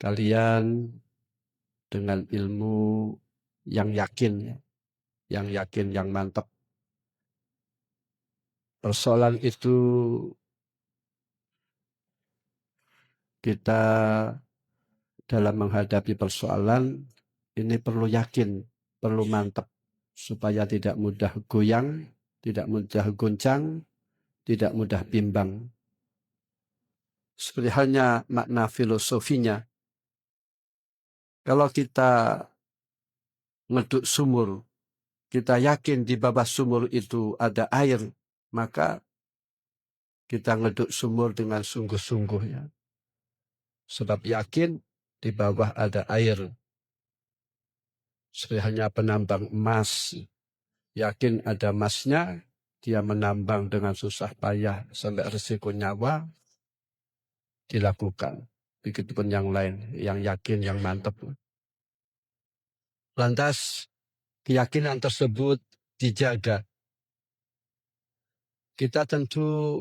kalian dengan ilmu yang yakin, yang mantap. Persoalan itu kita dalam menghadapi persoalan ini perlu yakin, perlu mantap supaya tidak mudah goyang, tidak mudah goncang, tidak mudah bimbang. Seperti halnya makna filosofinya. Kalau kita ngeduk sumur, kita yakin di bawah sumur itu ada air, maka kita ngeduk sumur dengan sungguh-sungguh ya. Sebab yakin di bawah ada air. Seperti halnya penambang emas, yakin ada emasnya, dia menambang dengan susah payah sampai risiko nyawa dilakukan. Begitupun yang lain, yang yakin, yang mantap. Lantas keyakinan tersebut dijaga. Kita tentu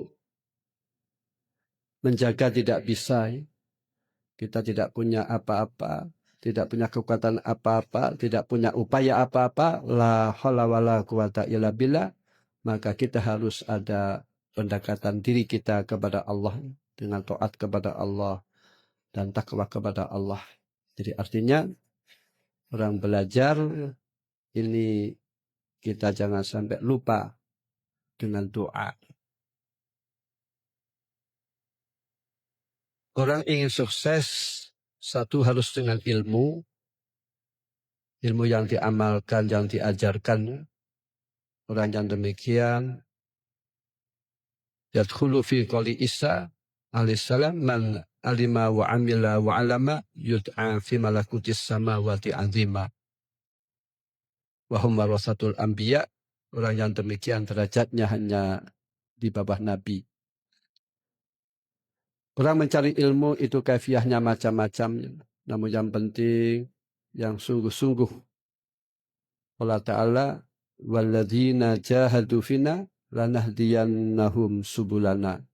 menjaga tidak bisa. Kita tidak punya apa-apa, tidak punya kekuatan apa-apa, tidak punya upaya apa-apa. La haula wala quwata illa billah. Maka kita harus ada pendekatan diri kita kepada Allah dengan taat kepada Allah dan takwa kepada Allah. Jadi artinya orang belajar ini kita jangan sampai lupa dengan doa. Orang ingin sukses, satu harus dengan ilmu yang diamalkan, yang diajarkan. Orang yang demikian, yadkhulu fi qali Isa alaihissalam, man alima wa amila wa alama yud'a fi malakutis samawati azima. Wa hum warasatul anbiya. Orang yang demikian derajatnya hanya di bawah Nabi. Orang mencari ilmu itu kaifiahnya macam-macam. Namun yang penting, yang sungguh-sungguh. Allah Ta'ala, walladzina jahadu fina lanahdiyannahum subulana.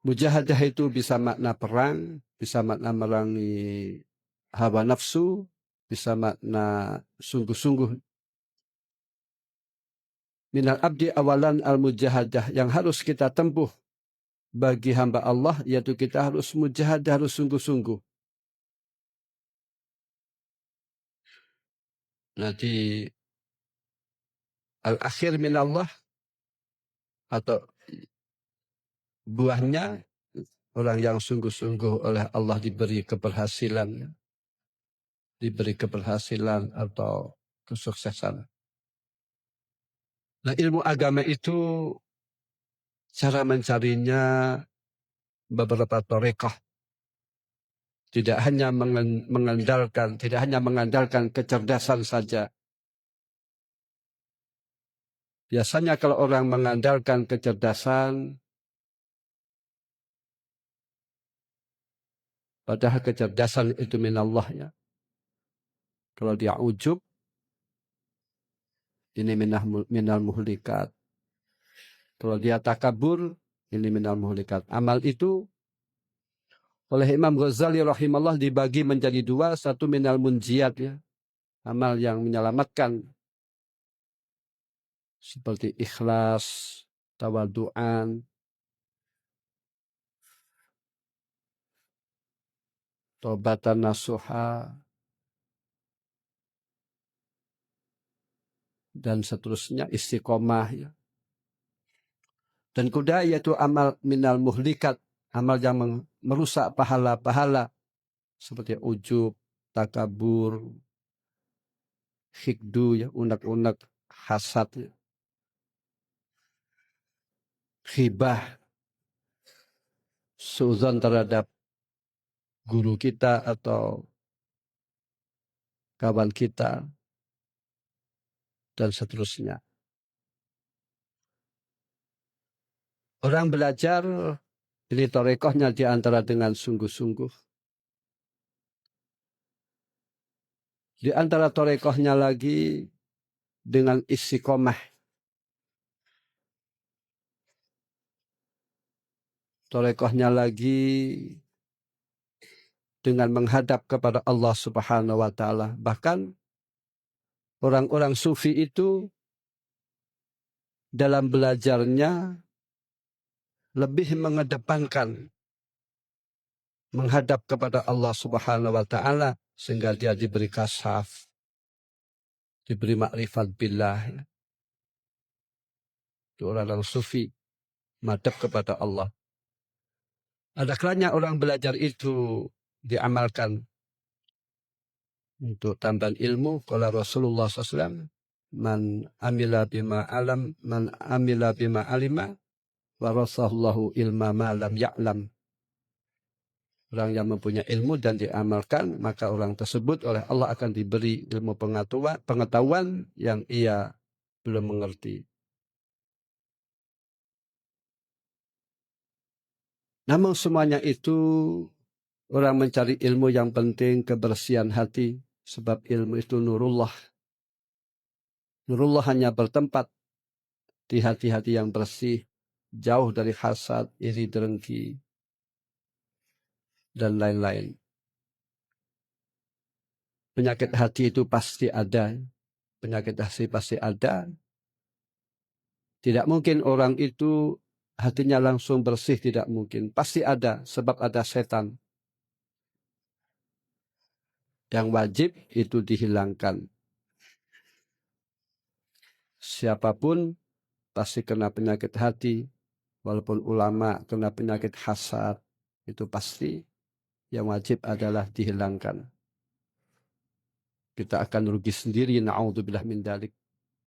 Mujahadah itu bisa makna perang, bisa makna merangi hawa nafsu, bisa makna sungguh-sungguh. Minal abdi awalan al-mujahadah, yang harus kita tempuh bagi hamba Allah, yaitu kita harus mujahadah, harus sungguh-sungguh. Nanti al-akhir minallah, atau buahnya orang yang sungguh-sungguh oleh Allah diberi keberhasilan, atau kesuksesan. Nah, ilmu agama itu cara mencarinya beberapa tarekah. Tidak hanya mengandalkan kecerdasan saja. Biasanya kalau orang mengandalkan kecerdasan, padahal kecerdasan itu minallah ya. Kalau dia ujub, ini minal muhlikat. Kalau dia takabur, ini minal muhlikat. Amal itu oleh Imam Ghazali rahimahullah dibagi menjadi dua. Satu minal munjiat ya. Amal yang menyelamatkan. Seperti ikhlas, tawadu'an, taubatan nasuha, dan seterusnya, istiqomah ya. Dan kedua yaitu amal minal muhlikat, amal yang merusak pahala-pahala seperti ujub, takabur, hikdu ya, unak-unak, hasad ya. Khibah, suudzon terhadap guru kita atau kawan kita, dan seterusnya. Orang belajar, ini torekohnya di antara dengan sungguh-sungguh. Di antara torekohnya lagi dengan istiqomah. Torekohnya lagi dengan menghadap kepada Allah Subhanahu wa taala. Bahkan orang-orang sufi itu dalam belajarnya lebih mengedepankan menghadap kepada Allah Subhanahu wa taala sehingga dia diberi kasyaf, diberi makrifat billah. Itu orang-orang sufi menghadap kepada Allah. Ada kalanya orang belajar itu diamalkan untuk tambahan ilmu. Kalau Rasulullah SAW, man amila bima alima, warasahullahu ilma ma lam ya'lam. Orang yang mempunyai ilmu dan diamalkan, maka orang tersebut oleh Allah akan diberi ilmu pengetahuan yang ia belum mengerti. Namun semuanya itu orang mencari ilmu yang penting kebersihan hati, sebab ilmu itu nurullah. Nurullah hanya bertempat di hati-hati yang bersih, jauh dari hasad, iri, dengki, dan lain-lain. Penyakit hati itu pasti ada. Penyakit hati pasti ada. Tidak mungkin orang itu hatinya langsung bersih, tidak mungkin. Pasti ada, sebab ada setan. Yang wajib itu dihilangkan. Siapapun pasti kena penyakit hati. Walaupun ulama kena penyakit hasad, itu pasti. Yang wajib adalah dihilangkan. Kita akan rugi sendiri, na'udzubillah min dzalik.